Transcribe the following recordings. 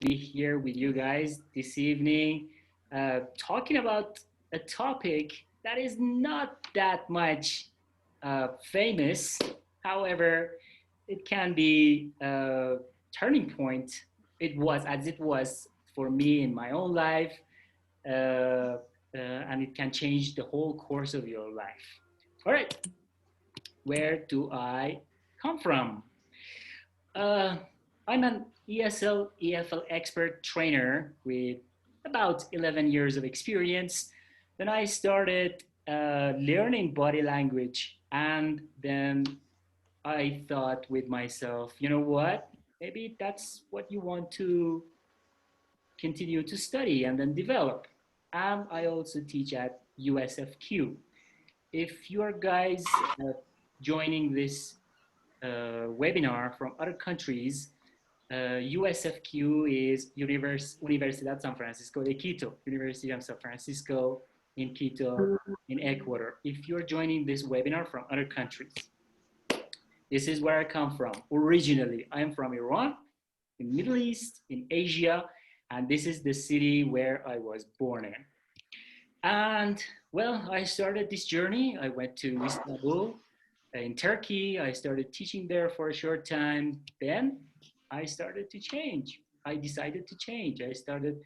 be here with you guys this evening, talking about a topic that is not that much famous. However, it can be a turning point. It was for me in my own life, and it can change the whole course of your life. All right, where do I come from? Uh, I'm an ESL, EFL expert trainer with about 11 years of experience. Then I started learning body language, and then I thought with myself, you know what? Maybe that's what you want to continue to study and then develop. And I also teach at USFQ. If you are guys joining this webinar from other countries, USFQ is Universidad San Francisco de Quito, University of San Francisco in Quito, in Ecuador. If you're joining this webinar from other countries, this is where I come from. Originally, I am from Iran, in Middle East, in Asia, and this is the city where I was born in. And well, I started this journey. I went to Istanbul in Turkey. I started teaching there for a short time. Then I started to change. I decided to change. I started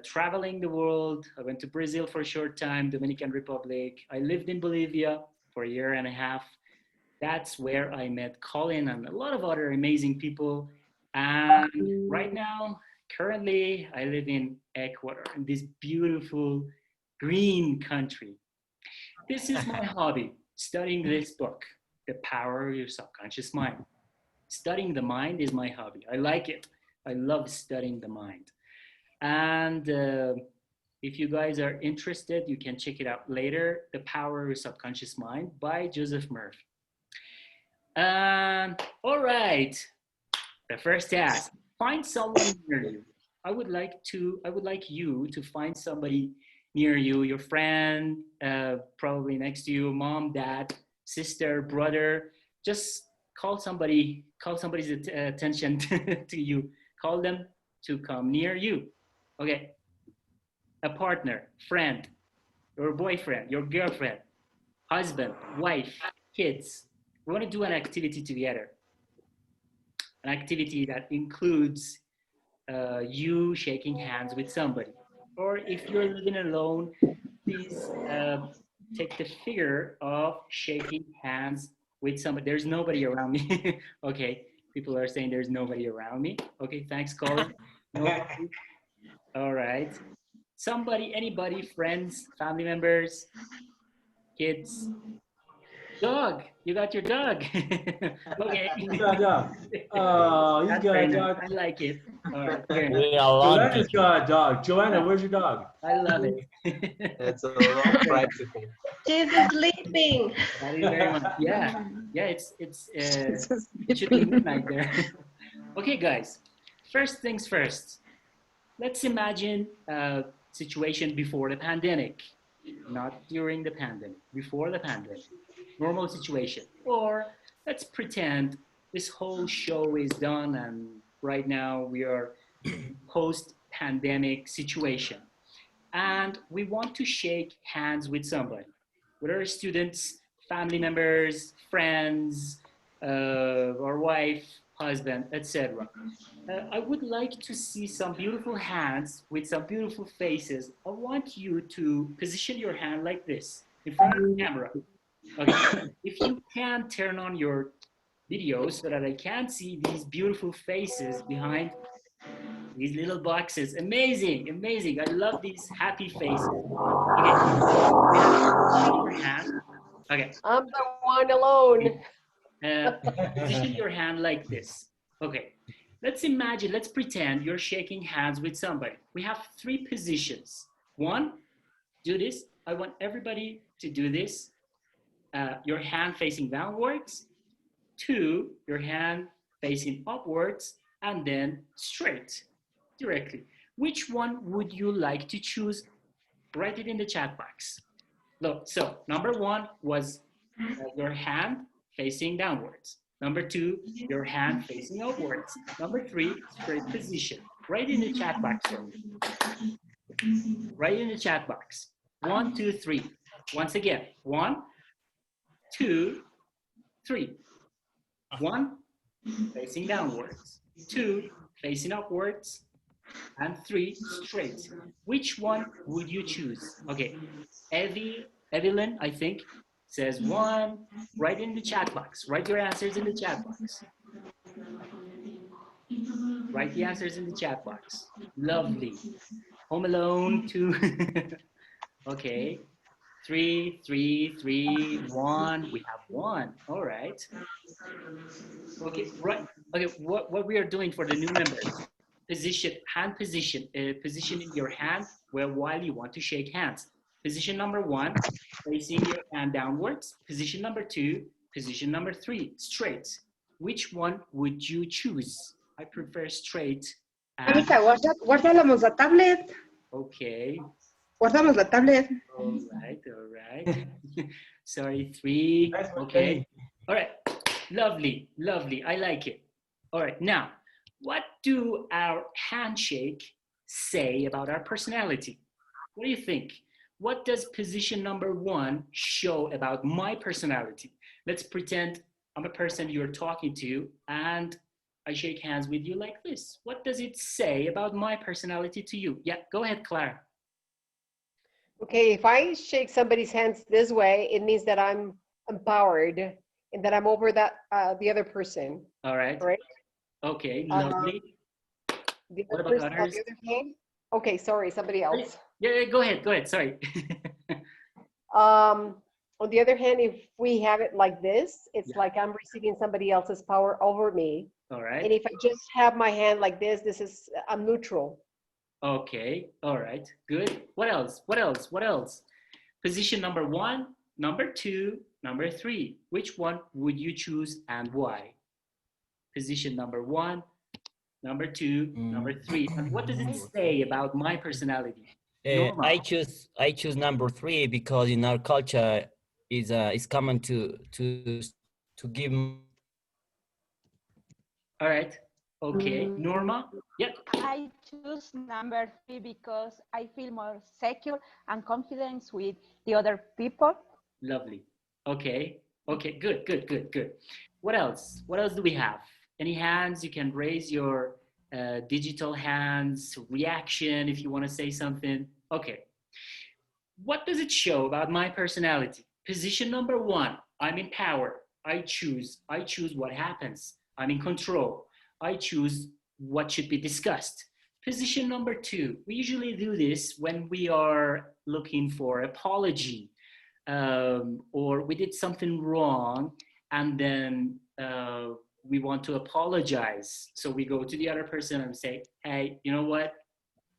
traveling the world. I went to Brazil for a short time, Dominican Republic. I lived in Bolivia for a year and a half. That's where I met Colin and a lot of other amazing people. And right now, currently, I live in Ecuador, in this beautiful green country. This is my hobby, studying this book, The Power of Your Subconscious Mind. Studying the mind is my hobby. I like it. I love studying the mind. And if you guys are interested, you can check it out later, The Power of Your Subconscious Mind by Joseph Murphy. All right, the first task, find someone near you. I would like you to find somebody near you, your friend, probably next to you, mom, dad, sister, brother. Just call somebody's attention to you. Call them to come near you. Okay, a partner, friend, your boyfriend, your girlfriend, husband, wife, kids. We want to do an activity together. An activity that includes you shaking hands with somebody. Or if you're living alone, please take the figure of shaking hands with somebody. There's nobody around me. Okay, people are saying there's nobody around me. Okay, thanks, Colin. Nobody. All right. Somebody, anybody, friends, family members, kids, dog. You got your dog. Okay. You got a dog. Oh, he's That's got very a nice. dog. I like it. All right, very nice. We are lucky. Joanna's got a dog. Joanna, where's your dog? I love it. It's a lot practical. She's sleeping. That is very much. Yeah, yeah. It should be midnight there. Okay, guys. First things first. Let's imagine a situation before the pandemic, not during the pandemic. Before the pandemic, normal situation. Or let's pretend this whole show is done and right now we are post-pandemic situation, and we want to shake hands with somebody, with our students, family members, friends, our wife, husband, etc. I would like to see some beautiful hands with some beautiful faces. I want you to position your hand like this in front of the camera. Okay. If you can turn on your videos so that I can see these beautiful faces behind these little boxes. Amazing, amazing. I love these happy faces. Okay, position your hand. Okay. I'm the one alone. Position your hand like this. Okay. Let's imagine, let's pretend you're shaking hands with somebody. We have three positions. One, do this. I want everybody to do this. Your hand facing downwards. Two, your hand facing upwards, and then straight, directly. Which one would you like to choose? Write it in the chat box. Look, so number one was your hand facing downwards. Number two, your hand facing upwards. Number three, straight position. Write in the chat box for me. Write in the chat box. 1, 2, 3. Once again, 1, 2, 3. 1, facing downwards. 2, facing upwards. And 3, straight. Which one would you choose? Okay, Evelyn, I think, says 1. Write in the chat box. Write your answers in the chat box. Write the answers in the chat box. Lovely. Home Alone 2. Okay. 3, 3, 3, 1. We have 1. All right. Okay, right. Okay, what we are doing for the new members. Positioning your hand while you want to shake hands. Position number 1, placing your hand downwards. Position number 2, position number 3, straight. Which one would you choose? I prefer straight. And, Guárdamos la tablet. okay. Guardamos la tablet. All right. Sorry, 3. Okay. All right. Lovely. I like it. All right. Now, what do our handshake say about our personality? What do you think? What does position number 1 show about my personality? Let's pretend I'm a person you're talking to and I shake hands with you like this. What does it say about my personality to you? Yeah, go ahead, Clara. Okay, if I shake somebody's hands this way, it means that I'm empowered and that I'm over that the other person. All right. Right? Okay, lovely. What about others? The other hand? Okay, sorry, somebody else. Yeah, go ahead. Sorry. On the other hand, if we have it like this, it's like I'm receiving somebody else's power over me. All right. And if I just have my hand like this, I'm neutral. Okay, all right, good. What else? Position number 1, number 2, number 3. Which one would you choose and why? Position number 1, number 2, number 3. And what does it say about my personality? I choose number 3 because in our culture is common to give. All right. Okay, Norma. Yep. I choose number 3 because I feel more secure and confident with the other people. Lovely. Okay, good. What else do we have? Any hands? You can raise your digital hands, reaction if you want to say something. Okay. What does it show about my personality? Position number 1, I'm in power. I choose what happens. I'm in control. I choose what should be discussed. Position number 2, we usually do this when we are looking for apology or we did something wrong and then we want to apologize. So we go to the other person and say, hey, you know what?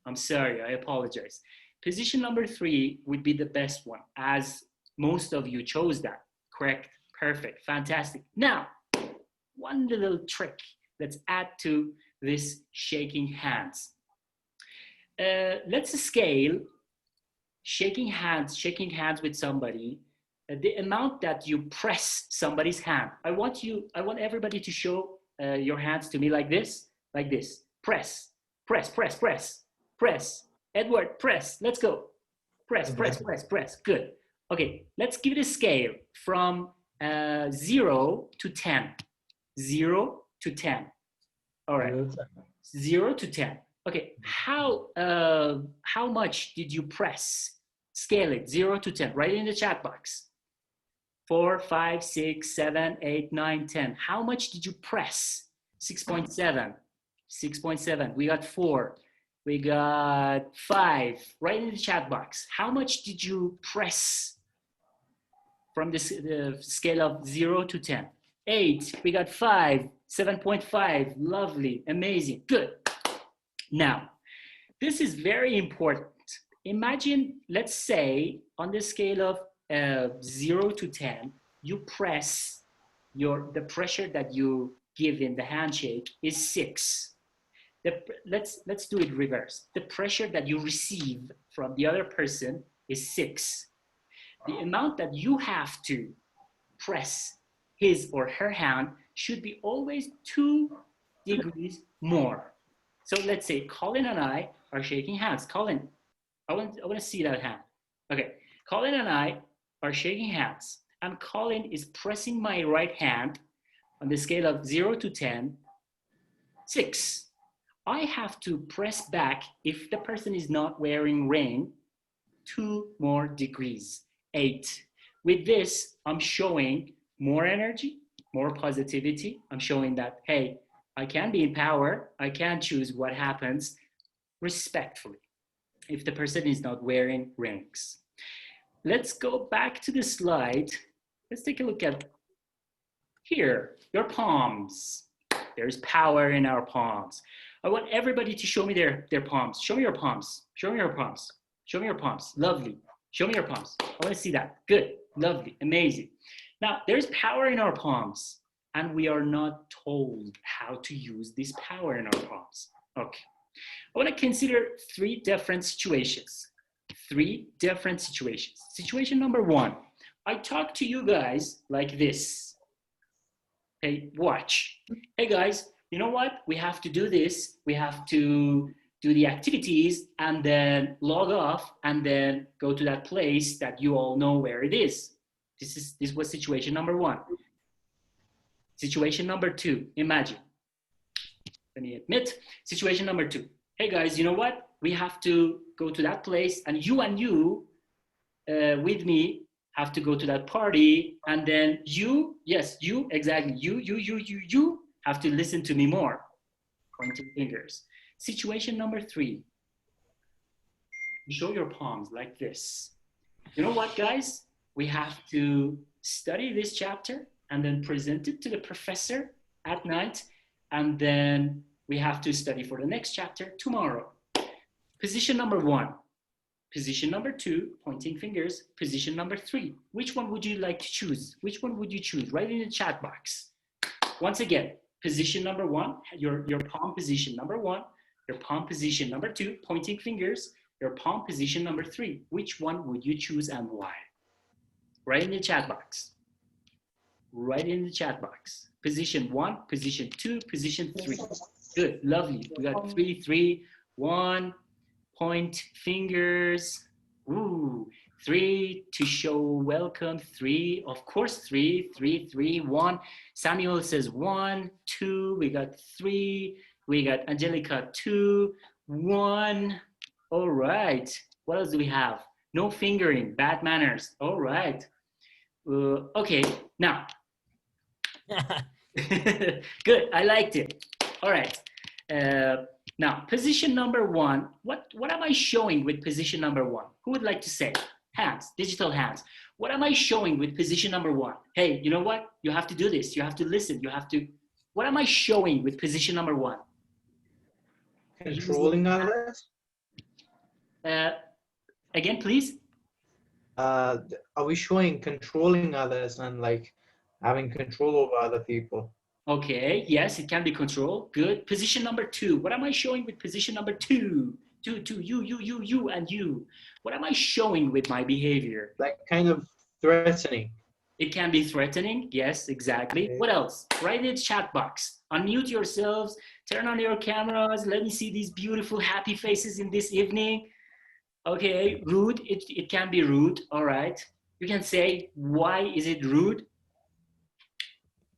I'm sorry, I apologize. Position number 3 would be the best one, as most of you chose that. Correct, perfect, fantastic. Now, one little trick. Let's add to this shaking hands. Let's scale shaking hands with somebody, the amount that you press somebody's hand. I want everybody to show your hands to me like this. Press. Edward, press. Let's go. Press. Good. Okay, let's give it a scale from 0 to 10. 0 to 10. All right. 0 to 10. Okay. How much did you press? Scale it. 0 to 10. Write it in the chat box. 4, 5, 6, 7, 8, 9, 10. How much did you press? 6.7. 6.7. We got 4. We got 5. Write in the chat box. How much did you press from the scale of 0 to 10? 8. We got 5. 7.5. Lovely. Amazing. Good. Now, this is very important. Imagine, let's say, on the scale of 0 to 10, you press the pressure that you give in the handshake is 6. Let's do it reverse. The pressure that you receive from the other person is 6. The amount that you have to press his or her hand should be always 2 degrees more. So let's say Colin and I are shaking hands. Colin, I want to see that hand. Okay, Colin and I are shaking hands, and Colin is pressing my right hand on the scale of 0 to 10, 6. I have to press back if the person is not wearing ring 2 more degrees, 8. With this, I'm showing more energy, more positivity. I'm showing that, hey, I can be in power. I can choose what happens respectfully if the person is not wearing rings. Let's go back to the slide. Let's take a look at here, your palms. There's power in our palms. I want everybody to show me their palms. Show me your palms. Show me your palms. Show me your palms. Lovely. Show me your palms. I want to see that. Good. Lovely. Amazing. Now, there's power in our palms, and we are not told how to use this power in our palms. Okay. I want to consider 3 different situations. 3 different situations. Situation number 1. I talk to you guys like this. Hey, watch. Hey guys, you know what? We have to do this. We have to do the activities and then log off and then go to that place that you all know where it is. This was situation number 1. Situation number 2, imagine. Let me admit, situation number 2. Hey guys, you know what? We have to go to that place and you with me have to go to that party, and then you, yes, you, exactly, you have to listen to me more. Pointing fingers. Situation number 3. You show your palms like this. You know what, guys? We have to study this chapter and then present it to the professor at night, and then we have to study for the next chapter tomorrow. Position number 1. Position number 2, pointing fingers. Position number 3. Which one would you like to choose? Which one would you choose? Write in the chat box. Once again, position number 1, your palm position number 1, your palm position number 2, pointing fingers, your palm position number 3. Which one would you choose and why? Write in the chat box. Write in the chat box. Position 1, position 2, position 3. Good, lovely. We got 3, 3, 1. Point fingers. Ooh, 3 to show welcome. 3, of course, 3, 3, 3, 1. Samuel says 1, 2. We got 3. We got Angelica 2, 1. All right. What else do we have? No fingering, bad manners. All right. Okay, now. Good, I liked it. All right. Now, position number 1, what am I showing with position number 1? Who would like to say? Hands, digital hands. What am I showing with position number 1? Hey, you know what? You have to do this. You have to listen. You have to. What am I showing with position number 1? Controlling others? Again, please. Are we showing controlling others and like having control over other people? Okay, yes, it can be controlled. Good. Position number 2. What am I showing with position number 2? You, and you. What am I showing with my behavior? Like kind of threatening. It can be threatening. Yes, exactly. Okay. What else? Write in the chat box. Unmute yourselves. Turn on your cameras. Let me see these beautiful, happy faces in this evening. Okay, rude. It can be rude. All right. You can say, why is it rude?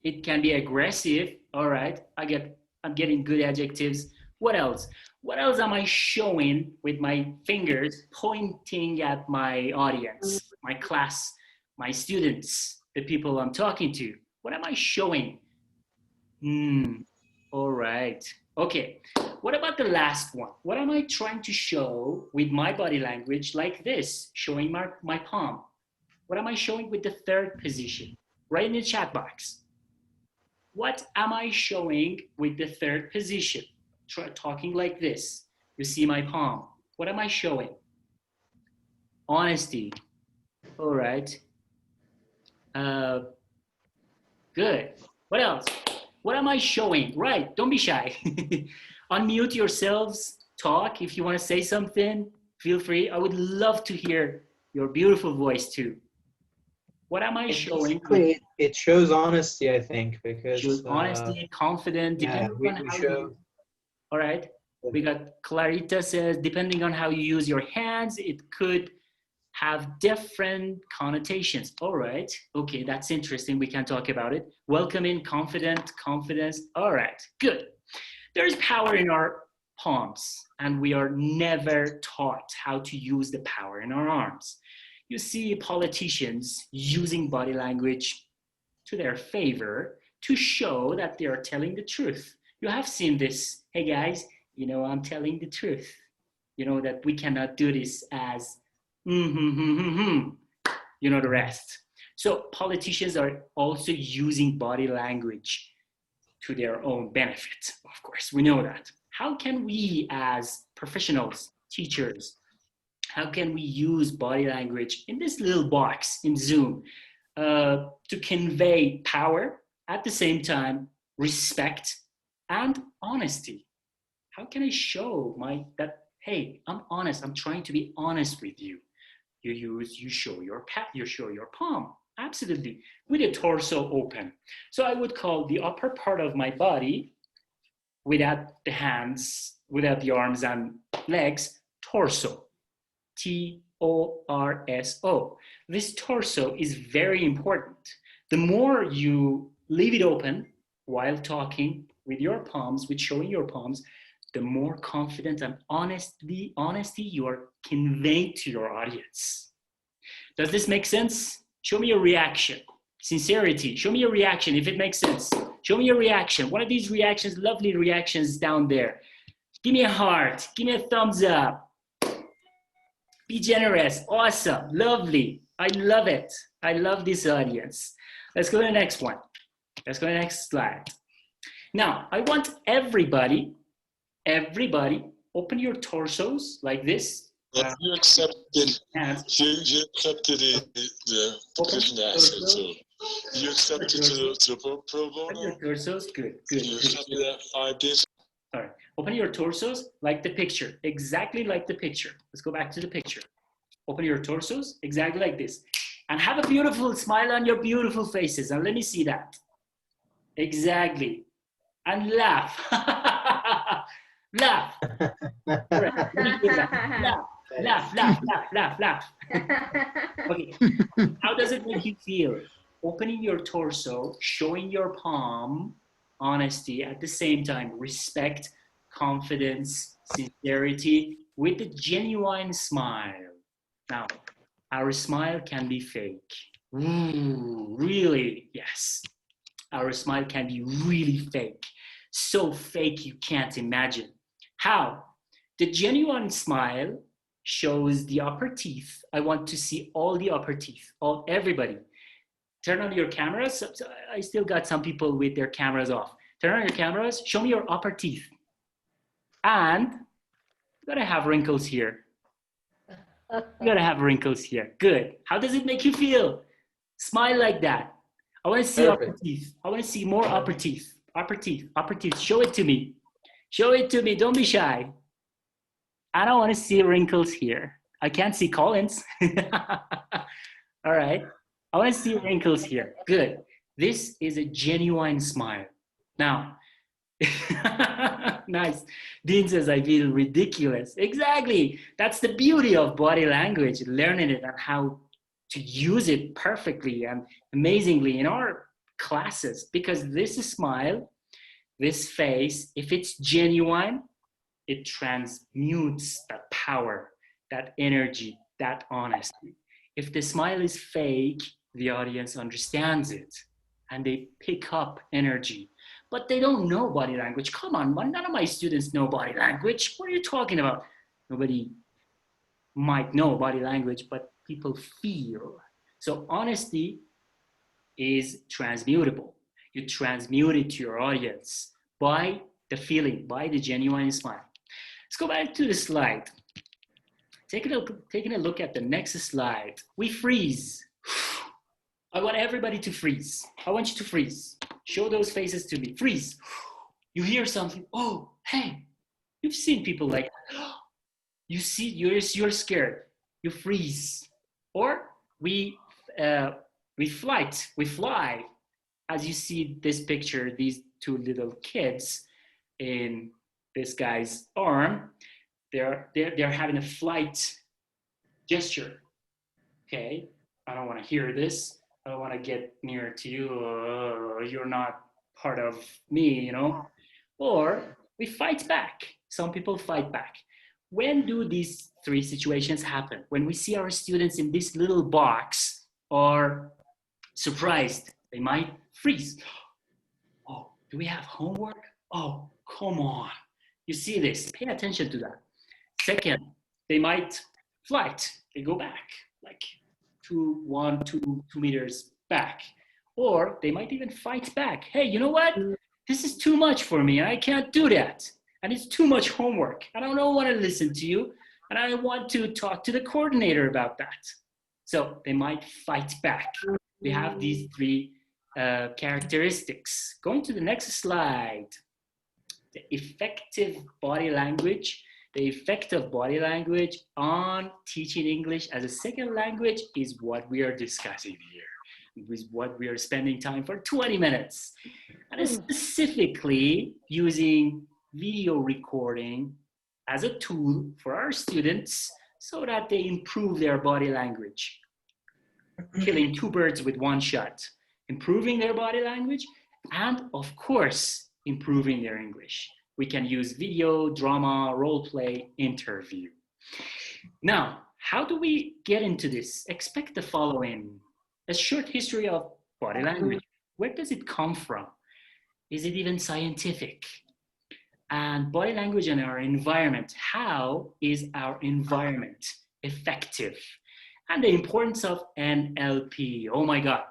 It can be aggressive. All right. I'm getting good adjectives. What else? What else am I showing with my fingers pointing at my audience, my class, my students, the people I'm talking to? What am I showing? All right. Okay. What about the last one? What am I trying to show with my body language like this, showing my palm? What am I showing with the 3rd position? Write in the chat box. What am I showing with the 3rd position? Talking like this. You see my palm. What am I showing? Honesty. All right. Good. What else? What am I showing? Right. Don't be shy. Unmute yourselves. Talk. If you want to say something, feel free. I would love to hear your beautiful voice too. What am I showing? It shows honesty, I think, because shows honesty, confident, yeah, depending on how you. All right. We got Clarita says, depending on how you use your hands, it could have different connotations. All right. Okay, that's interesting. We can talk about it. Welcoming, confident, confidence. All right, good. There's power in our palms, and we are never taught how to use the power in our arms. You see politicians using body language to their favor to show that they are telling the truth. You have seen this. Hey guys, you know, I'm telling the truth. You know that we cannot do this as you know the rest. So politicians are also using body language to their own benefit. Of course, we know that. How can we as professionals, teachers, how can we use body language in this little box in Zoom to convey power, at the same time, respect and honesty? How can I show that, hey, I'm honest, I'm trying to be honest with you. You show your palm, absolutely, with the torso open. So I would call the upper part of my body, without the hands, without the arms and legs, torso, T-O-R-S-O. This torso is very important. The more you leave it open while talking with your palms, with showing your palms, the more confident and honesty you are conveying to your audience. Does this make sense? Show me your reaction. Sincerity, show me your reaction if it makes sense. Show me your reaction. One of these reactions, lovely reactions down there. Give me a heart, give me a thumbs up. Be generous, awesome, lovely. I love it. I love this audience. Let's go to the next one. Let's go to the next slide. Now, I want everybody, open your torsos like this. You accepted. Hands. You accepted the question that I said. So you accepted to pro bono. Open your torsos. Good. Good. You accepted that 5 days. Sorry. Open your torsos like the picture, exactly like the picture. Let's go back to the picture. Open your torsos exactly like this, and have a beautiful smile on your beautiful faces. And let me see that. Exactly. And laugh. Laugh. Laugh. Okay. How does it make you feel? Opening your torso, showing your palm, honesty, at the same time, respect, confidence, sincerity, with a genuine smile. Now, our smile can be fake. Ooh, really? Yes. Our smile can be really fake. So fake you can't imagine. How? The genuine smile shows the upper teeth. I want to see all the upper teeth, everybody. Turn on your cameras. So I still got some people with their cameras off. Turn on your cameras, show me your upper teeth. And you gotta have wrinkles here. You gotta have wrinkles here. Good. How does it make you feel? Smile like that. I wanna see upper teeth. I wanna see more upper teeth. Upper teeth, upper teeth. Show it to me. Show it to me, don't be shy. I don't wanna see wrinkles here. I can't see Collins. All right. I wanna see wrinkles here. Good. This is a genuine smile. Now, nice. Dean says, I feel ridiculous. Exactly. That's the beauty of body language, learning it and how to use it perfectly and amazingly in our classes. Because this smile, this face, if it's genuine, it transmutes that power, that energy, that honesty. If the smile is fake, the audience understands it and they pick up energy. But they don't know body language. Come on, none of my students know body language. What are you talking about? Nobody might know body language, but people feel. So honesty is transmutable. You transmute it to your audience by the feeling, by the genuine smile. Let's go back to the slide. Taking a look at the next slide. We freeze. I want everybody to freeze. I want you to freeze. Show those faces to me. Freeze. You hear something. Oh, hey. You've seen people like that. You see, you're scared. You freeze. Or we fly. As you see this picture, these two little kids in this guy's arm, they're having a flight gesture. Okay, I don't want to hear this. I don't want to get near to you. You're not part of me, you know. Or we fight back. Some people fight back. When do these three situations happen? When we see our students in this little box or surprised, they might freeze. Oh, do we have homework? Oh, come on. You see this, pay attention to that. Second, they might flight. They go back, like 2 meters back. Or they might even fight back. Hey, you know what? This is too much for me. I can't do that. And it's too much homework. And I don't want to listen to you. And I want to talk to the coordinator about that. So they might fight back. We have these three characteristics. Going to the next slide. The effective body language. The effect of body language on teaching English as a second language is what we are discussing here. Is what we are spending time for 20 minutes. And specifically using video recording as a tool for our students so that they improve their body language. Killing two birds with one shot. Improving their body language and, of course, improving their English. We can use video, drama, role play, interview. Now, how do we get into this? Expect the following. A short history of body language. Where does it come from? Is it even scientific? And body language and our environment. How is our environment effective? And the importance of NLP. Oh my God,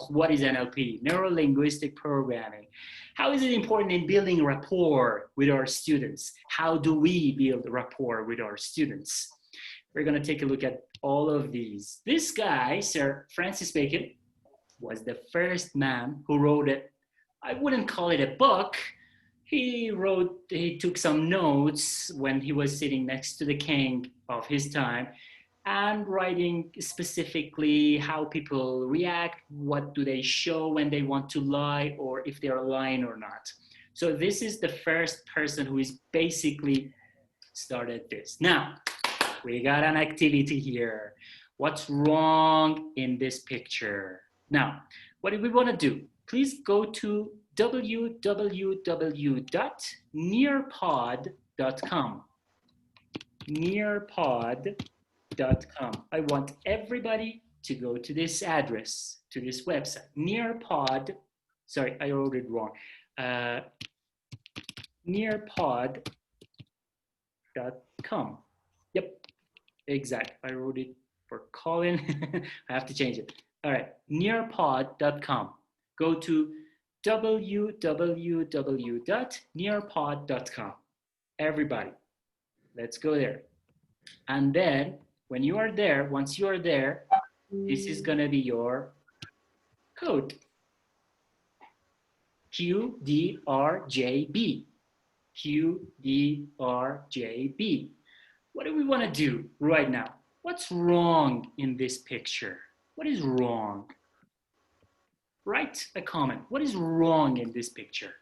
what is NLP? Neuro-linguistic programming. How is it important in building rapport with our students? How do we build rapport with our students? We're gonna take a look at all of these. This guy, Sir Francis Bacon, was the first man who wrote it. I wouldn't call it a book. He took some notes when he was sitting next to the king of his time and writing specifically how people react, what do they show when they want to lie, or if they're lying or not. So this is the first person who is basically started this. Now, we got an activity here. What's wrong in this picture? Now, what do we want to do? Please go to www.nearpod.com. Nearpod.com. I want everybody to go to this address, to this website. Nearpod, sorry, I wrote it wrong. Nearpod.com. Yep, exact. I wrote it for Colin. I have to change it. All right, nearpod.com. Go to www.nearpod.com. Everybody, let's go there. And then when you are there, once you are there, this is gonna be your code. QDRJB. QDRJB. What do we want to do right now? What's wrong in this picture? What is wrong? Write a comment. What is wrong in this picture?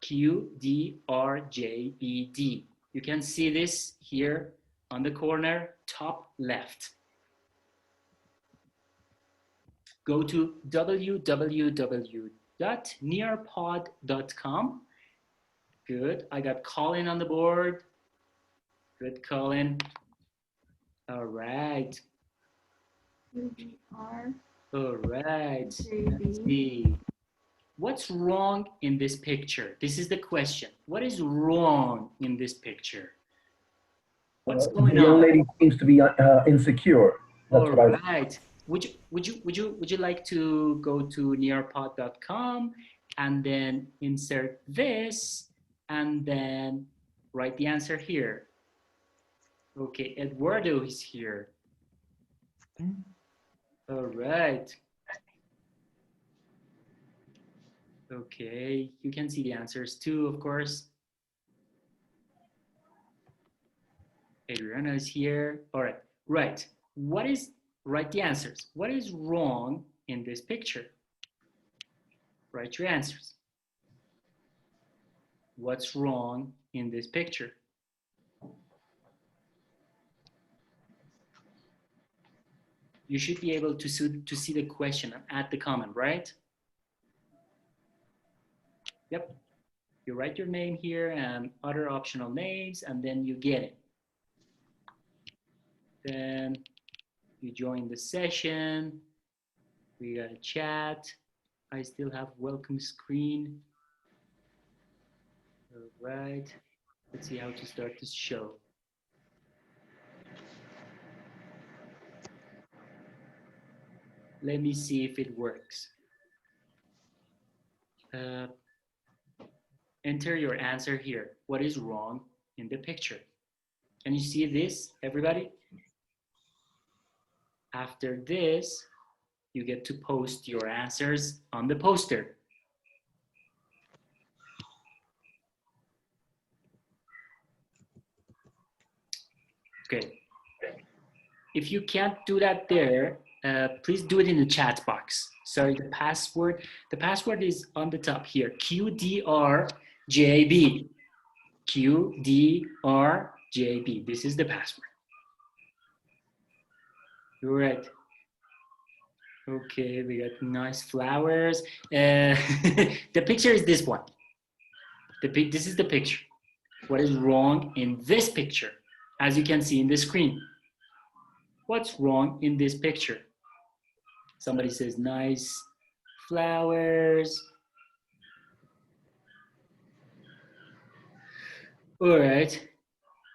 QDRJBD. You can see this here on the corner, top left. Go to www.nearpod.com. Good. I got Colin on the board. Good, Colin. All right. All right. Let's see. What's wrong in this picture? This is the question. What is wrong in this picture? What's going The young on? lady seems to be insecure. That's All what right. Would you like to go to nearpod.com and then insert this and then write the answer here? Okay, Eduardo is here. All right. Okay, you can see the answers too, of course. Adriana is here. All right, right. Write the answers. What is wrong in this picture? Write your answers. What's wrong in this picture? You should be able to see the question and add the comment, right? Yep. You write your name here and other optional names, and then you get it. Then you join the session. We got a chat. I still have welcome screen. All right. Let's see how to start this show. Let me see if it works. Enter your answer here. What is wrong in the picture? Can you see this, everybody? After this, you get to post your answers on the poster. Okay. If you can't do that there, please do it in the chat box. Sorry, the password is on the top here, QDRJB. QDRJB. This is the password. All right. Okay, we got nice flowers. The picture is this one. This is the picture. What is wrong in this picture? As you can see in the screen. What's wrong in this picture? Somebody says nice flowers. All right.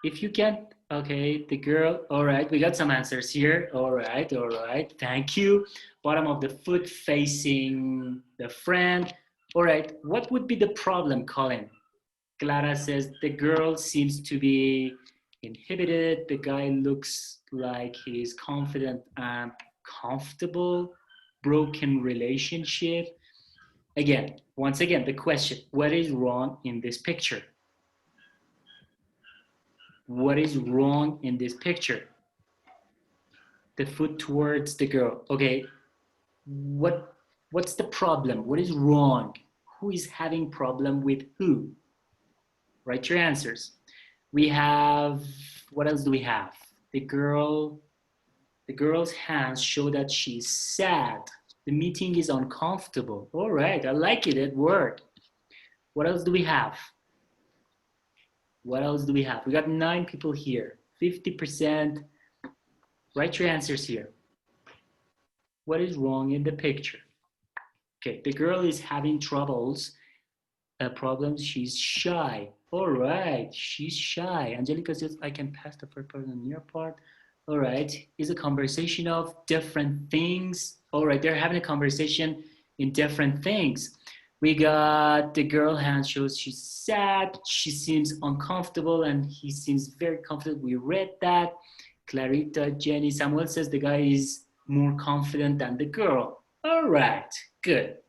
If you can't, okay, the girl, all right, we got some answers here. All right, thank you. Bottom of the foot facing the friend. All right, what would be the problem, Colin? Clara says the girl seems to be inhibited. The guy looks like he's confident and comfortable. Broken relationship. Again, once again, the question, what is wrong in this picture? What is wrong in this picture? The foot towards the girl. Okay, what's the problem? What is wrong? Who is having problem with who? Write your answers. We have, what else do we have? The girl's hands show that she's sad. The meeting is uncomfortable. All right, I like it, that word. What else do we have? What else do we have? We got 9 people here, 50%. Write your answers here. What is wrong in the picture? Okay, the girl is having problems, she's shy. All right, she's shy. Angelica says, I can pass the first part on your part. All right, is a conversation of different things. All right, they're having a conversation in different things. We got the girl hand shows she's sad, she seems uncomfortable, and he seems very comfortable. We read that. Clarita, Jenny, Samuel says the guy is more confident than the girl. All right, good.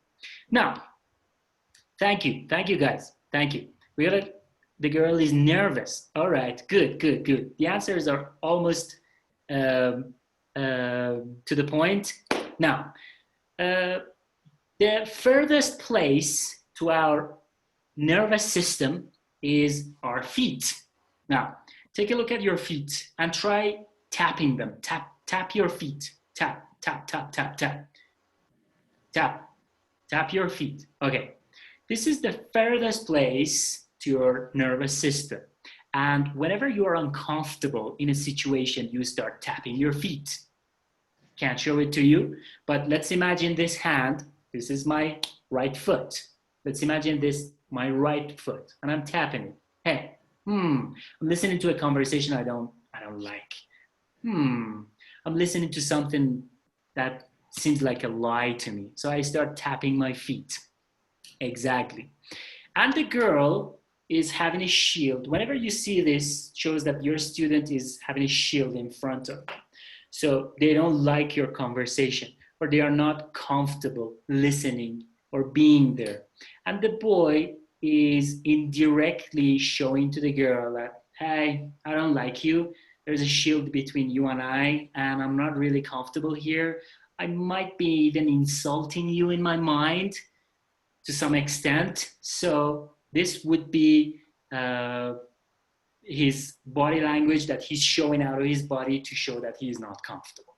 Now, thank you guys, thank you. We got it. The girl is nervous. All right, good. The answers are almost to the point. Now, the furthest place to our nervous system is our feet. Now, take a look at your feet and try tapping them. Tap your feet. Tap your feet. Okay, this is the furthest place to your nervous system. And whenever you are uncomfortable in a situation, you start tapping your feet. Can't show it to you, but let's imagine this hand. This is my right foot. Let's imagine this, my right foot, and I'm tapping it. Hey, I'm listening to a conversation I don't like. I'm listening to something that seems like a lie to me. So I start tapping my feet. Exactly. And the girl is having a shield. Whenever you see this, shows that your student is having a shield in front of them. So they don't like your conversation, or they are not comfortable listening or being there. And the boy is indirectly showing to the girl that, hey, I don't like you. There's a shield between you and I'm not really comfortable here. I might be even insulting you in my mind to some extent. So This would be his body language that he's showing out of his body to show that he is not comfortable.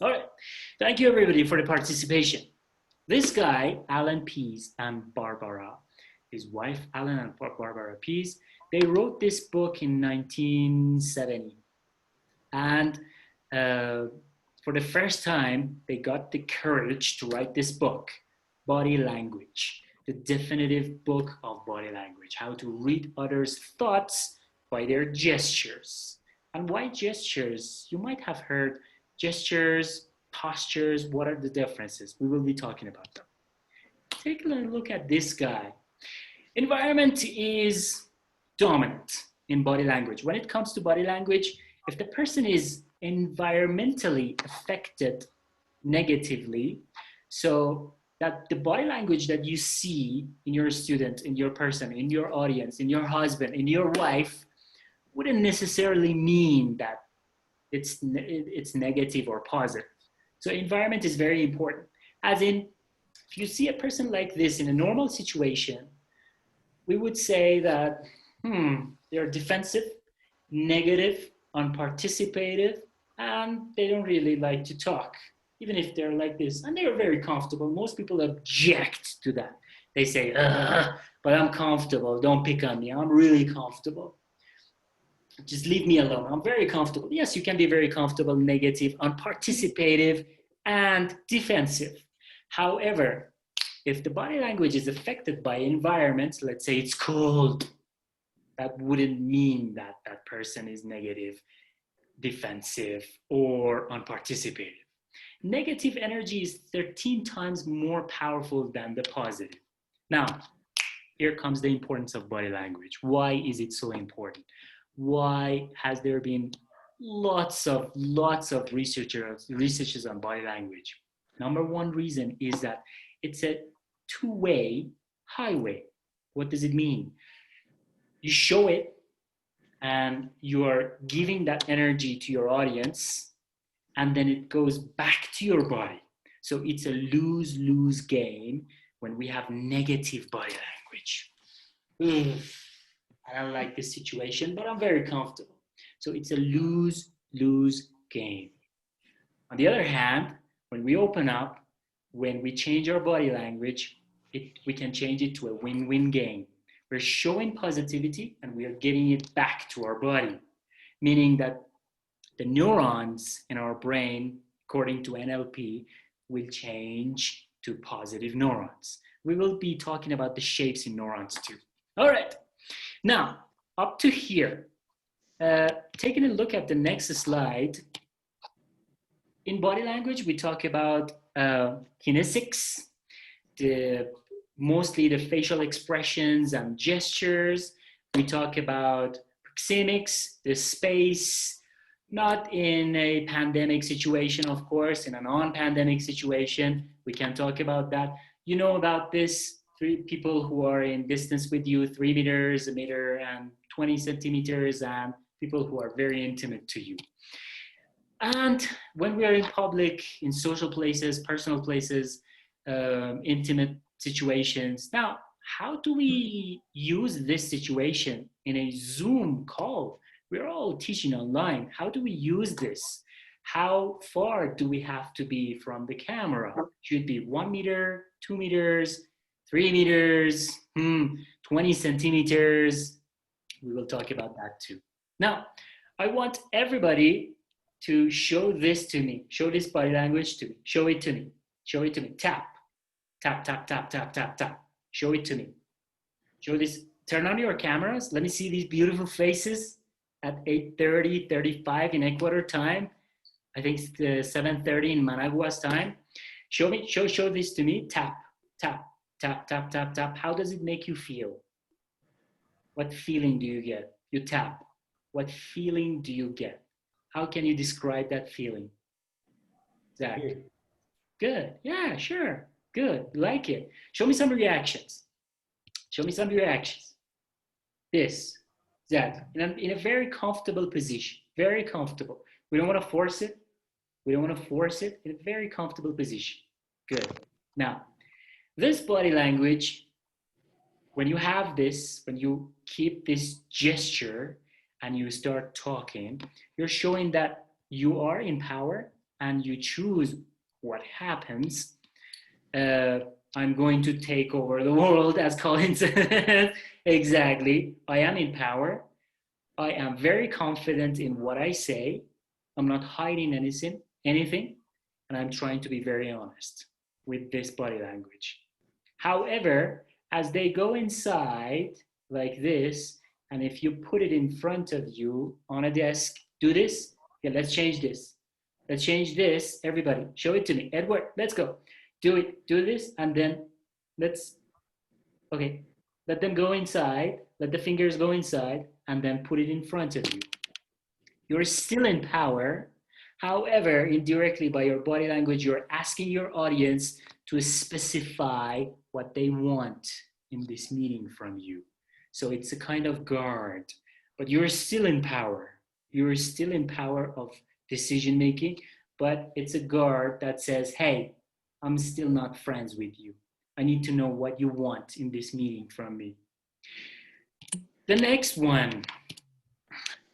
All right. Thank you, everybody, for the participation. This guy, Alan Pease and Barbara, his wife, Alan and Barbara Pease, they wrote this book in 1970. And for the first time, they got the courage to write this book, Body Language, the definitive book of body language, how to read others' thoughts by their gestures. And why gestures? You might have heard gestures, postures, what are the differences? We will be talking about them. Take a look at this guy. Environment is dominant in body language. When it comes to body language, if the person is environmentally affected negatively, so that the body language that you see in your student, in your person, in your audience, in your husband, in your wife, wouldn't necessarily mean that it's negative or positive. So environment is very important. As in, if you see a person like this in a normal situation, we would say that, they're defensive, negative, unparticipative, and they don't really like to talk, even if they're like this. And they're very comfortable. Most people object to that. They say, but I'm comfortable. Don't pick on me. I'm really comfortable. Just leave me alone. I'm very comfortable. Yes, you can be very comfortable, negative, unparticipative, and defensive. However, if the body language is affected by environments, let's say it's cold, that wouldn't mean that that person is negative, defensive, or unparticipative. Negative energy is 13 times more powerful than the positive. Now, here comes the importance of body language. Why is it so important? Why has there been lots of researches on body language? Number one reason is that it's a two-way highway. What does it mean? You show it and you are giving that energy to your audience, and then it goes back to your body. So it's a lose-lose game when we have negative body language. I don't like this situation, but I'm very comfortable. So it's a lose-lose game. On the other hand, when we open up, when we change our body language, we can change it to a win-win game. We're showing positivity and we are getting it back to our body, meaning that the neurons in our brain, according to NLP, will change to positive neurons. We will be talking about the shapes in neurons too. All right. Now, up to here, taking a look at the next slide. In body language, we talk about kinesics, mostly the facial expressions and gestures. We talk about proxemics, the space, not in a pandemic situation, of course, in a non-pandemic situation. We can talk about that. You know about this, 3 people who are in distance with you, 3 meters, 1 meter, and 20 centimeters, and people who are very intimate to you. And when we are in public, in social places, personal places, intimate situations. Now, how do we use this situation in a Zoom call? We're all teaching online. How do we use this? How far do we have to be from the camera? Should it be 1 meter, 2 meters, 3 meters, 20 centimeters? We will talk about that too. Now, I want everybody to show this to me. Show this body language to me. Show it to me. Show it to me. Tap. Tap, tap, tap, tap, tap, tap. Show it to me. Show this. Turn on your cameras. Let me see these beautiful faces at 8:30, 35 in Ecuador time. I think it's 7:30 in Managua's time. Show this to me. Tap, tap, tap, tap, tap, tap. How does it make you feel? What feeling do you get? You tap. What feeling do you get? How can you describe that feeling? Zach? Good. Yeah, sure. Good. Like it. Show me some reactions. Show me some reactions. This. Zach. In a very comfortable position. Very comfortable. We don't want to force it. We don't want to force it. In a very comfortable position. Good. Now, this body language when you have this, when you keep this gesture and you start talking, you're showing that you are in power and you choose what happens. I'm going to take over the world, as Colin said. Exactly. I am in power. I am very confident in what I say. I'm not hiding anything, and I'm trying to be very honest with this body language. However, as they go inside like this, and if you put it in front of you on a desk, do this. Yeah, let's change this. Let's change this. Everybody, show it to me. Edward, let's go. Do it. Do this, and then okay, let them go inside. Let the fingers go inside, and then put it in front of you. You're still in power. However, indirectly by your body language, you're asking your audience to specify what they want in this meeting from you. So it's a kind of guard, but you're still in power. You're still in power of decision making, but it's a guard that says, hey, I'm still not friends with you. I need to know what you want in this meeting from me. The next one,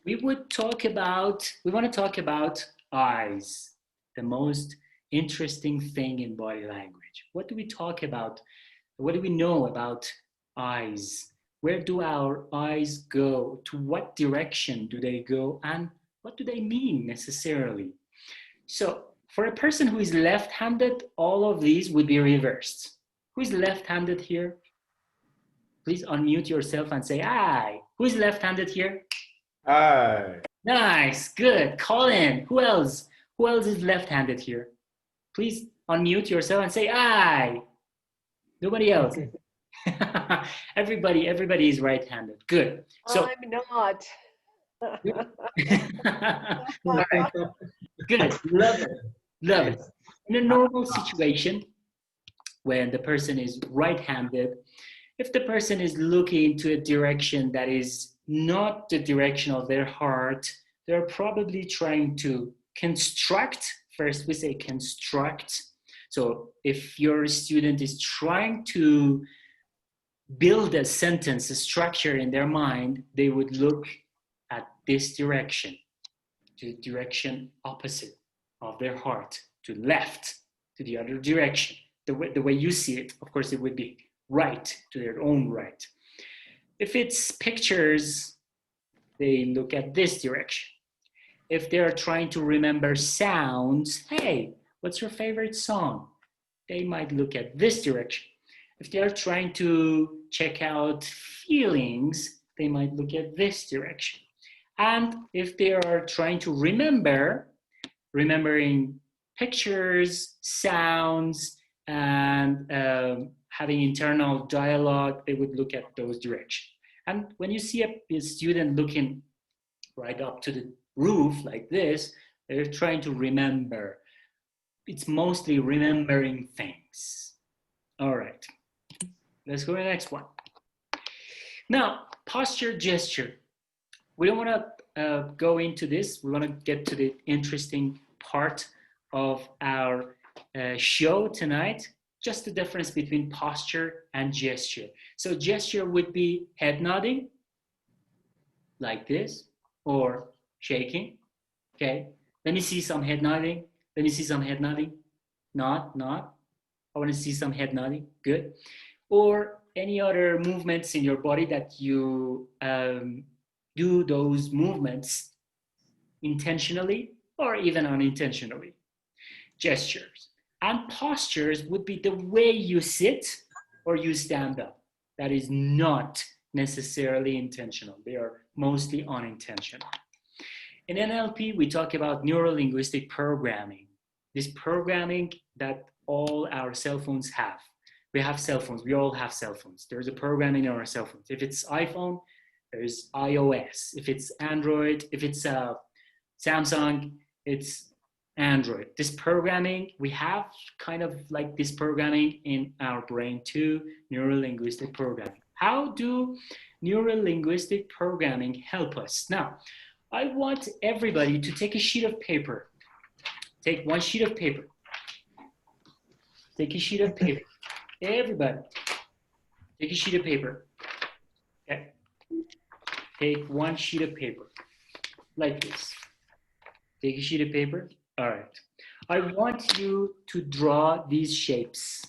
we want to talk about eyes, the most interesting thing in body language. What do we talk about? What do we know about eyes? Where do our eyes go? To what direction do they go? And what do they mean necessarily? So for a person who is left-handed, all of these would be reversed. Who is left-handed here? Please unmute yourself and say, aye. Who is left-handed here? Aye. Nice, good. Colin, who else? Who else is left-handed here? Please unmute yourself and say, aye. Nobody else. Everybody is right-handed. Good. So I'm not. good. Love it. Love it. In a normal situation, when the person is right-handed, if the person is looking into a direction that is not the direction of their heart, they're probably trying to construct. First, we say construct. So if your student is trying to build a sentence, a structure in their mind, they would look at this direction, to the direction opposite of their heart, to left, to the other direction. The way you see it, of course, it would be right, to their own right. If it's pictures, they look at this direction. If they're trying to remember sounds, hey, what's your favorite song? They might look at this direction. If they're trying to check out feelings, they might look at this direction. And if they are trying to remembering pictures, sounds, and having internal dialogue, they would look at those directions. And when you see a student looking right up to the roof like this, they're trying to remember. It's mostly remembering things. All right, let's go to the next one. Now, posture, gesture. We don't want to go into this. We want to get to the interesting part of our show tonight, just the difference between posture and gesture. So gesture would be head nodding, like this, or shaking, okay? Let me see some head nodding. Let me see some head nodding. Nod. I want to see some head nodding, good. Or any other movements in your body that you do those movements intentionally or even unintentionally. Gestures. And postures would be the way you sit or you stand up. That is not necessarily intentional. They are mostly unintentional. In NLP, we talk about neuro-linguistic programming. This programming that all our cell phones have. We have cell phones. We all have cell phones. There's a programming in our cell phones. If it's iPhone, there's iOS. If it's Android, if it's Samsung, it's Android. This programming, we have kind of like this programming in our brain too, neuro-linguistic programming. How do neuro-linguistic programming help us? Now, I want everybody to take a sheet of paper. Take one sheet of paper. Take a sheet of paper. Everybody, take a sheet of paper. Okay. Take one sheet of paper, like this. Take a sheet of paper. All right. I want you to draw these shapes.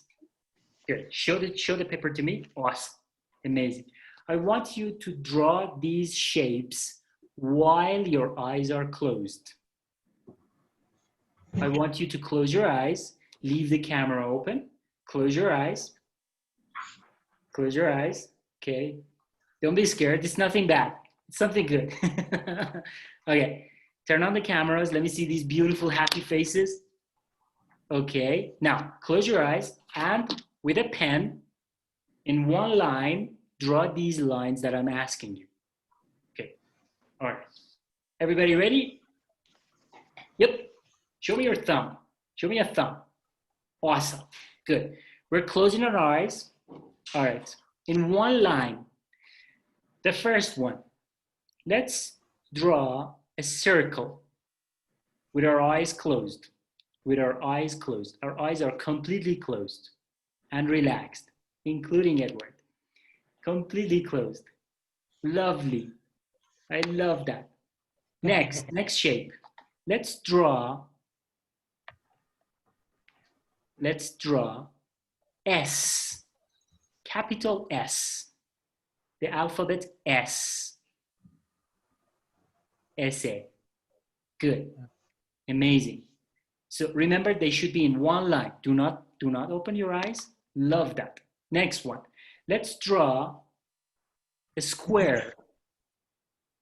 Good. Show the paper to me. Awesome. Amazing. I want you to draw these shapes while your eyes are closed. I want you to close your eyes, leave the camera open, close your eyes. Close your eyes. Okay. Don't be scared. It's nothing bad. It's something good. Okay. Turn on the cameras. Let me see these beautiful, happy faces. Okay. Now, close your eyes and with a pen, in one line, draw these lines that I'm asking you. Okay. All right. Everybody ready? Yep. Show me your thumb. Show me a thumb. Awesome. Good. We're closing our eyes. All right. In one line, the first one, let's draw a circle with our eyes closed. With our eyes closed. Our eyes are completely closed and relaxed, including Edward. Completely closed. Lovely. I love that. Next shape. Let's draw S, capital S, the alphabet S. S-A. Good. Amazing. So remember, they should be in one line. Do not open your eyes. Love that. Next one. Let's draw a square.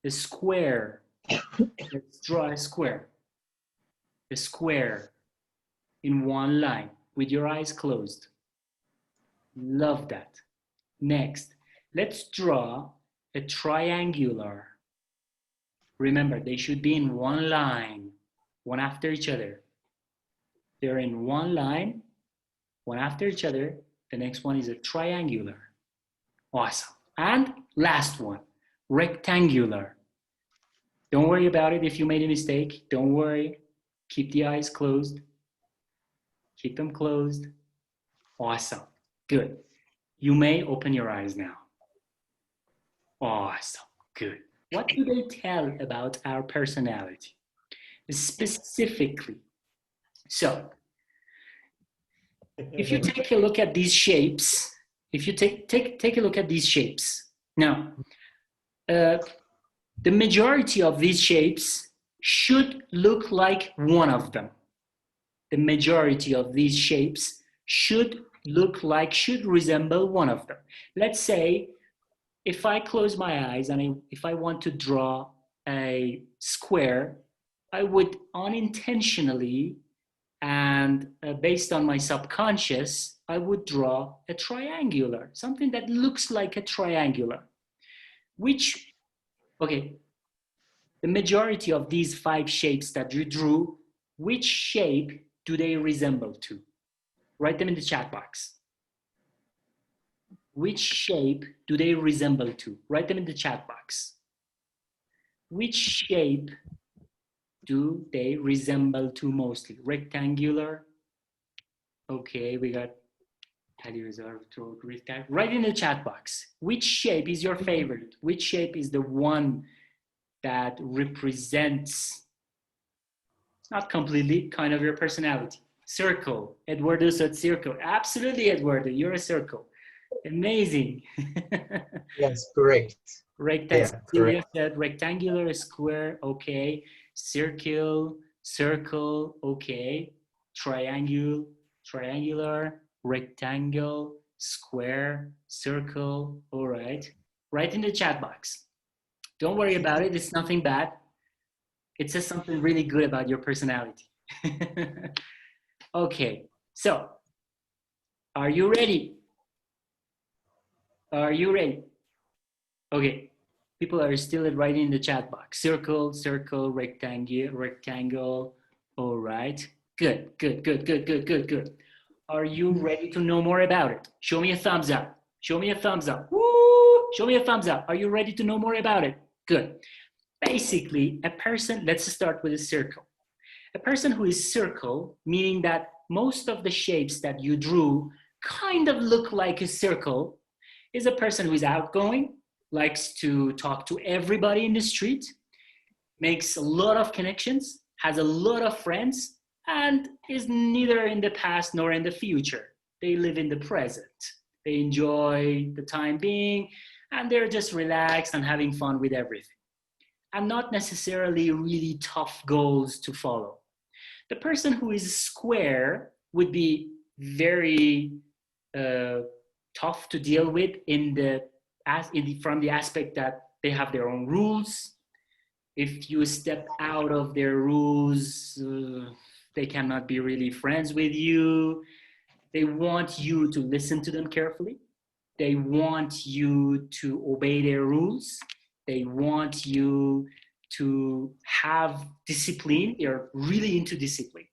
A square. Let's draw a square. A square in one line with your eyes closed. Love that. Next, let's draw a triangular. Remember, they should be in one line, one after each other. They're in one line, one after each other. The next one is a triangular. Awesome. And last one, rectangular. Don't worry about it if you made a mistake. Don't worry. Keep the eyes closed. Keep them closed. Awesome. Good. You may open your eyes now. Awesome. Good. What do they tell about our personality? Specifically. So, if you take a look at these shapes, if you take a look at these shapes, now, the majority of these shapes should look like one of them. The majority of these shapes should resemble one of them. Let's say if I close my eyes and if I want to draw a square, I would unintentionally and based on my subconscious, I would draw a triangular, something that looks like a triangular, okay, the majority of these 5 shapes that you drew, which shape do they resemble to? Write them in the chat box. Which shape do they resemble to? Write them in the chat box. Which shape do they resemble to mostly? Rectangular. Okay, we got rectangle. Write in the chat box. Which shape is your favorite? Which shape is the one that represents, not completely, kind of your personality? Circle. Eduardo said circle. Absolutely, Eduardo, you're a circle. Amazing. Yes, correct. Rectangle. Yeah, correct. Said rectangular, square, okay. Circle, okay. Triangular, rectangle, square, circle, all right. Write in the chat box. Don't worry about it, it's nothing bad. It says something really good about your personality. Okay, so, are you ready? Are you ready? Okay, people are still writing in the chat box. Circle, rectangle, all right. Good. Are you ready to know more about it? Show me a thumbs up. Show me a thumbs up. Woo! Show me a thumbs up. Are you ready to know more about it? Good. Basically, a person, let's start with a circle. A person who is circle, meaning that most of the shapes that you drew kind of look like a circle, is a person who is outgoing, likes to talk to everybody in the street, makes a lot of connections, has a lot of friends, and is neither in the past nor in the future. They live in the present. They enjoy the time being, and they're just relaxed and having fun with everything, and not necessarily really tough goals to follow. The person who is square would be very uh, tough to deal with from the aspect that they have their own rules. If you step out of their rules, they cannot be really friends with you. They want you to listen to them carefully. They want you to obey their rules. They want you to have discipline. They're really into discipline.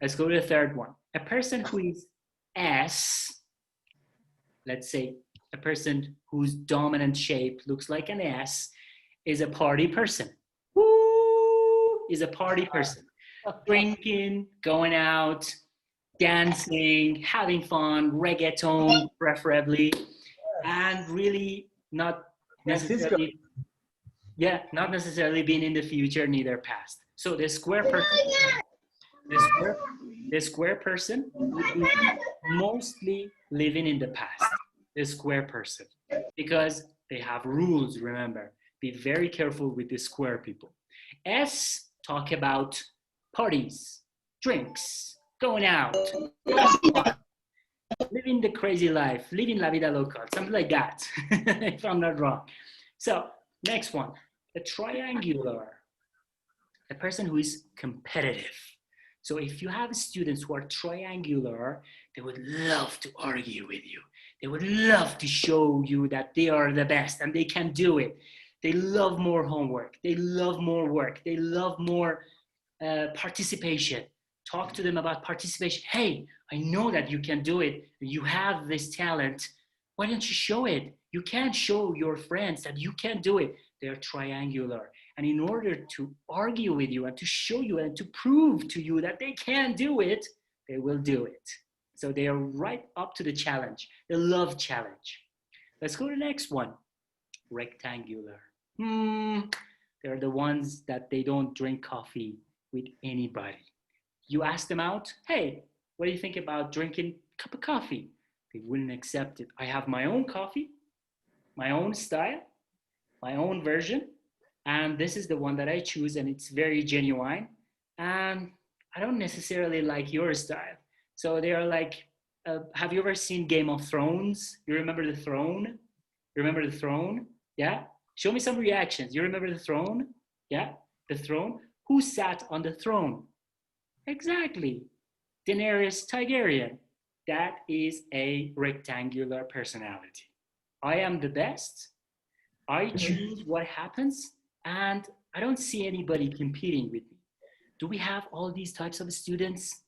Let's go to the third one. A person who is S, let's say a person whose dominant shape looks like an S, is a party person. Woo! Is a party person. Drinking, going out, dancing, having fun, reggaeton preferably, and really not necessarily, not necessarily being in the future, neither past. So the square person, the square person would be mostly living in the past, the square person, because they have rules, remember. Be very careful with the square people. S, talk about parties, drinks, going out, living the crazy life, living la vida loca, something like that, if I'm not wrong. So next one, a triangular, a person who is competitive. So if you have students who are triangular, they would love to argue with you. They would love to show you that they are the best and they can do it. They love more homework. They love more work. They love more participation. Talk to them about participation. Hey, I know that you can do it. You have this talent. Why don't you show it? You can't show your friends that you can do it. They're triangular. And in order to argue with you and to show you and to prove to you that they can do it, they will do it. So they are right up to the challenge. They love challenge. Let's go to the next one. Rectangular. They're the ones that they don't drink coffee with anybody. You ask them out, hey, what do you think about drinking a cup of coffee? They wouldn't accept it. I have my own coffee, my own style, my own version, and this is the one that I choose, and it's very genuine, and I don't necessarily like your style. So they are like, have you ever seen Game of Thrones? You remember the throne? You remember the throne? Yeah? Show me some reactions. You remember the throne? Yeah? The throne? Who sat on the throne? Exactly. Daenerys Targaryen. That is a rectangular personality. I am the best. I choose what happens, and I don't see anybody competing with me. Do we have all these types of students?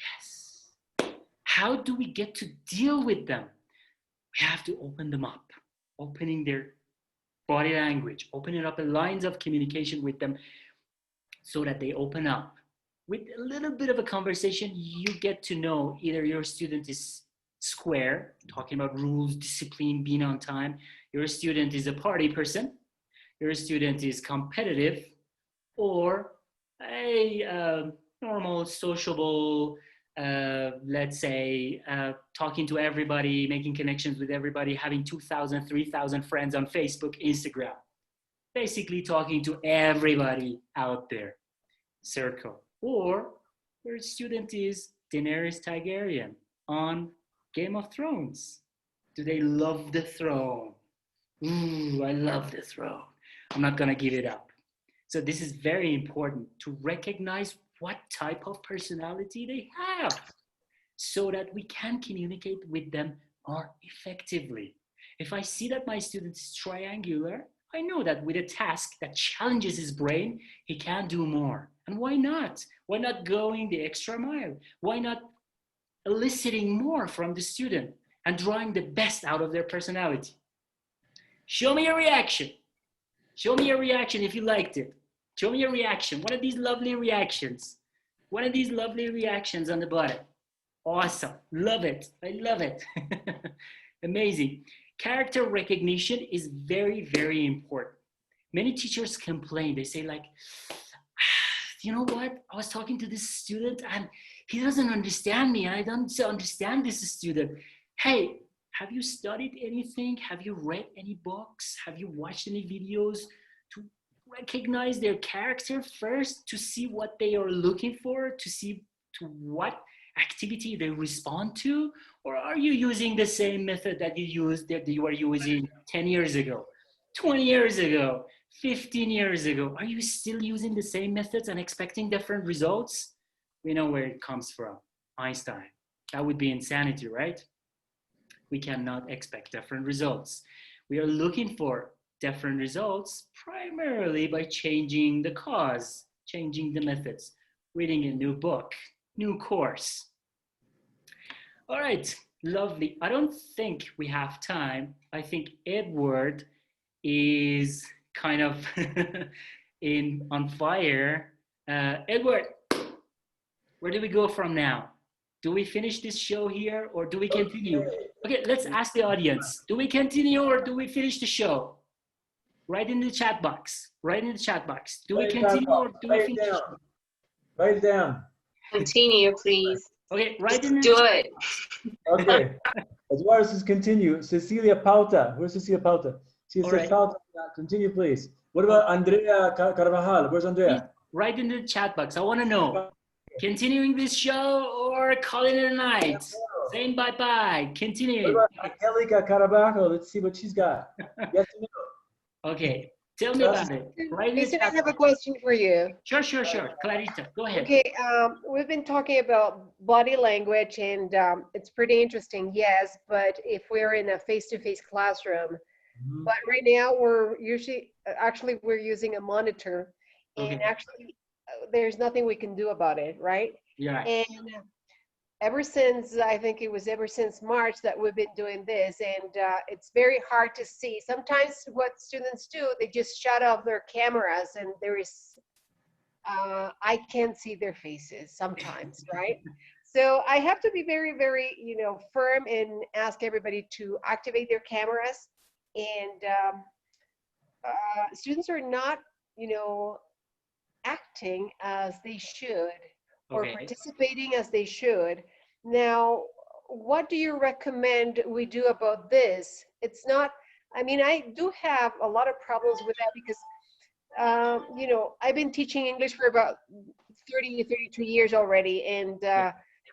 Yes. How do we get to deal with them? We have to open them up, opening their body language, opening up the lines of communication with them so that they open up. With a little bit of a conversation, you get to know either your student is square, talking about rules, discipline, being on time. Your student is a party person. Your student is competitive, or a normal, sociable, let's say, talking to everybody, making connections with everybody, having 2,000, 3,000 friends on Facebook, Instagram. Basically talking to everybody out there, circle. Or your student is Daenerys Targaryen on Game of Thrones. Do they love the throne? Ooh, I love the throne. I'm not gonna give it up. So this is very important to recognize what type of personality they have so that we can communicate with them more effectively. If I see that my student is triangular, I know that with a task that challenges his brain, he can do more. And why not? Why not going the extra mile? Why not eliciting more from the student and drawing the best out of their personality? Show me a reaction. Show me a reaction if you liked it. Show me a reaction. One of these lovely reactions. One of these lovely reactions on the bottom. Awesome. Love it. I love it. Amazing. Character recognition is very, very important. Many teachers complain. They say like, you know what? I was talking to this student and he doesn't understand me. I don't understand this student. Hey, have you studied anything? Have you read any books? Have you watched any videos to recognize their character first, to see what they are looking for, to see to what activity they respond to? Or are you using the same method that you were using 10 years ago, 20 years ago, 15 years ago? Are you still using the same methods and expecting different results? We know where it comes from, Einstein. That would be insanity, right? We cannot expect different results. We are looking for different results primarily by changing the cause, changing the methods, reading a new book, new course. All right, lovely. I don't think we have time. I think Edward is kind of on fire. Edward, where do we go from now? Do we finish this show here or do we continue? Okay, let's ask the audience. Do we continue or do we finish the show? Write in the chat box. Write in the chat box. Do we continue or do we finish the show? Write it down. Continue, please. Okay, write in the Do chat it. box. Okay. Eduardo says continue. Cecilia Pauta. Where's Cecilia Pauta? She All says right. Pauta. Continue, please. What about Andrea Carvajal? Where's Andrea? Write in the chat box. I want to know. Continuing this show or calling it a night? Saying bye-bye. What Continuing. about Angelica Carabajo? Let's see what she's got. Yes or no? Okay, tell me about it. Write in the Jason, I chat have a box. question for you. Sure. Clarita, go ahead. Okay, we've been talking about body language and it's pretty interesting, yes, but if we're in a face-to-face classroom, but right now we're actually we're using a monitor and Okay. actually there's nothing we can do about it, right? Yeah. And ever since March that we've been doing this, and it's very hard to see. Sometimes what students do, they just shut off their cameras and there is, I can't see their faces sometimes, right? So I have to be very, very, firm and ask everybody to activate their cameras. And students are not, acting as they should or participating as they should. Now, what do you recommend we do about this? It's not, I do have a lot of problems with that because, I've been teaching English for about 30 to 32 years already. And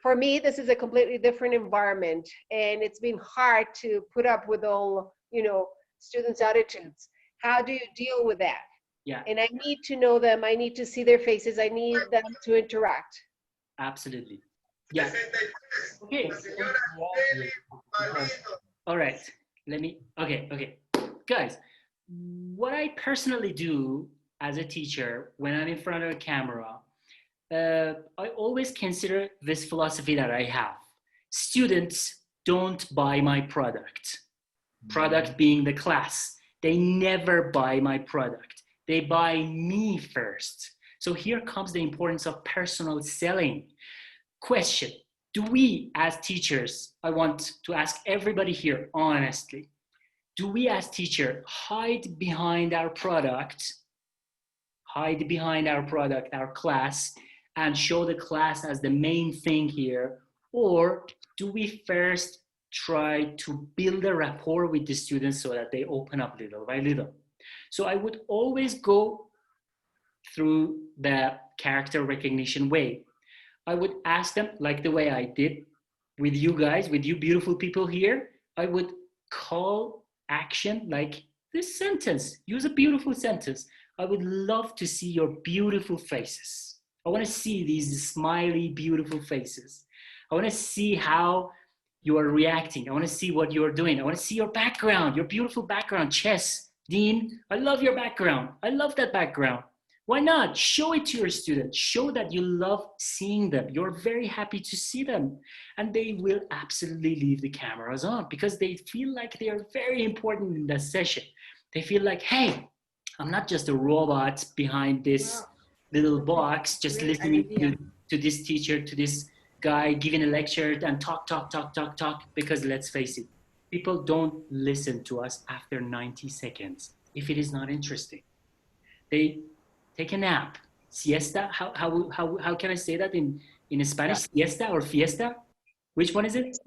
for me, this is a completely different environment. And it's been hard to put up with all, students' attitudes. How do you deal with that? Yeah. And I need to know them. I need to see their faces. I need them to interact. Absolutely. Yeah. Okay. All right. Okay. Guys, what I personally do as a teacher when I'm in front of a camera, I always consider this philosophy that I have. Students don't buy my product. Product being the class. They never buy my product. They buy me first. So here comes the importance of personal selling. Question, do we as teachers, I want to ask everybody here honestly, do we as teachers hide behind our product, our class, and show the class as the main thing here? Or do we first try to build a rapport with the students so that they open up little by little? So I would always go through the character recognition way. I would ask them, like the way I did with you guys, with you beautiful people here, I would call action like this sentence. Use a beautiful sentence. I would love to see your beautiful faces. I want to see these smiley, beautiful faces. I want to see how you are reacting. I want to see what you're doing. I want to see your background, your beautiful background. Chess, Dean, I love your background. I love that background. Why not? Show it to your students. Show that you love seeing them. You're very happy to see them. And they will absolutely leave the cameras on because they feel like they are very important in that session. They feel like, hey, I'm not just a robot behind this little box, just listening to this teacher, to this guy giving a lecture and talk, because let's face it, People don't listen to us after 90 seconds if it is not interesting. They take a nap. Siesta, how can I say that in Spanish? Siesta or fiesta? Which one is it?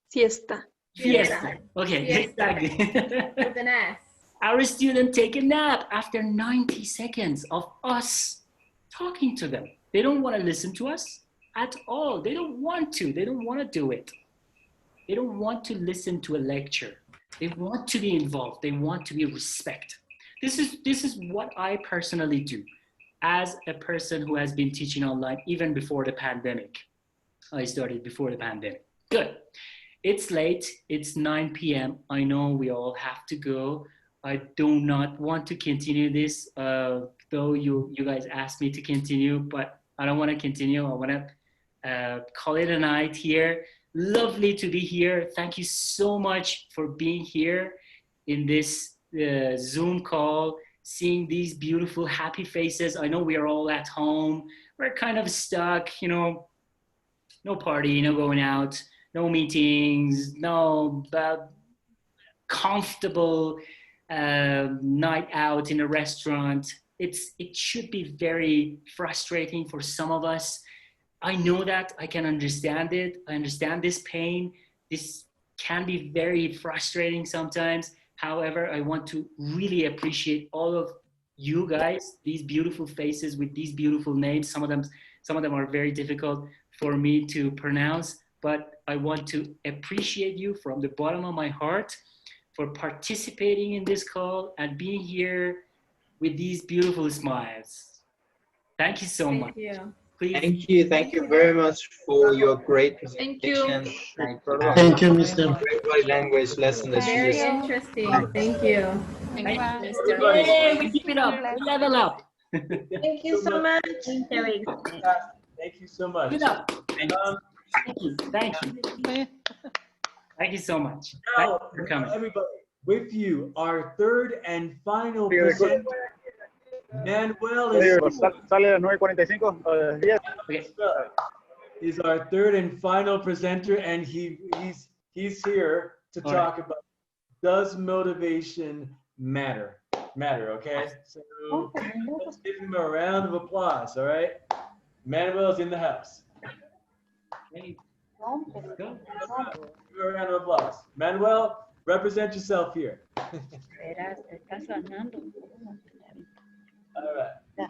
Siesta. Fiesta. Okay, Fiesta. exactly. With an S. Our students take a nap after 90 seconds of us talking to them. They don't want to listen to us at all. They don't want to. They don't want to do it. They don't want to listen to a lecture. They want to be involved. They want to be respected. This is what I personally do as a person who has been teaching online even before the pandemic. I started before the pandemic. Good. It's late. It's 9 p.m. I know we all have to go. I do not want to continue this, though you guys asked me to continue, but I don't want to continue. I want to call it a night here. Lovely to be here. Thank you so much for being here in this Zoom call, seeing these beautiful, happy faces. I know we are all at home. We're kind of stuck, you know, no party, no going out, no meetings, no comfortable night out in a restaurant. It should be very frustrating for some of us. I know that. I can understand it. I understand this pain. This can be very frustrating sometimes. However, I want to really appreciate all of you guys, these beautiful faces with these beautiful names. Some of them are very difficult for me to pronounce, but I want to appreciate you from the bottom of my heart for participating in this call and being here with these beautiful smiles. Thank you so much. Thank you. Please. Thank you very much for your great Thank you. presentation. Thank you, Mr. Great body language lesson that you Very just. interesting. Thank you. Thank you, Thank Mr. Everybody. Yay, we keep it up. We level up. Thank you so much. Thank you so much. Keep it up. Thank you. Thank you. Thank you so much. Thank Now, you for coming. everybody, with you, our third and final presenter, Manuel is Okay. is our third and final presenter, and he's here to All talk about, does motivation matter? Okay, so let's give him a round of applause. All right, Manuel's in the house. Hey, Give him a round of applause. Manuel, represent yourself here. All right.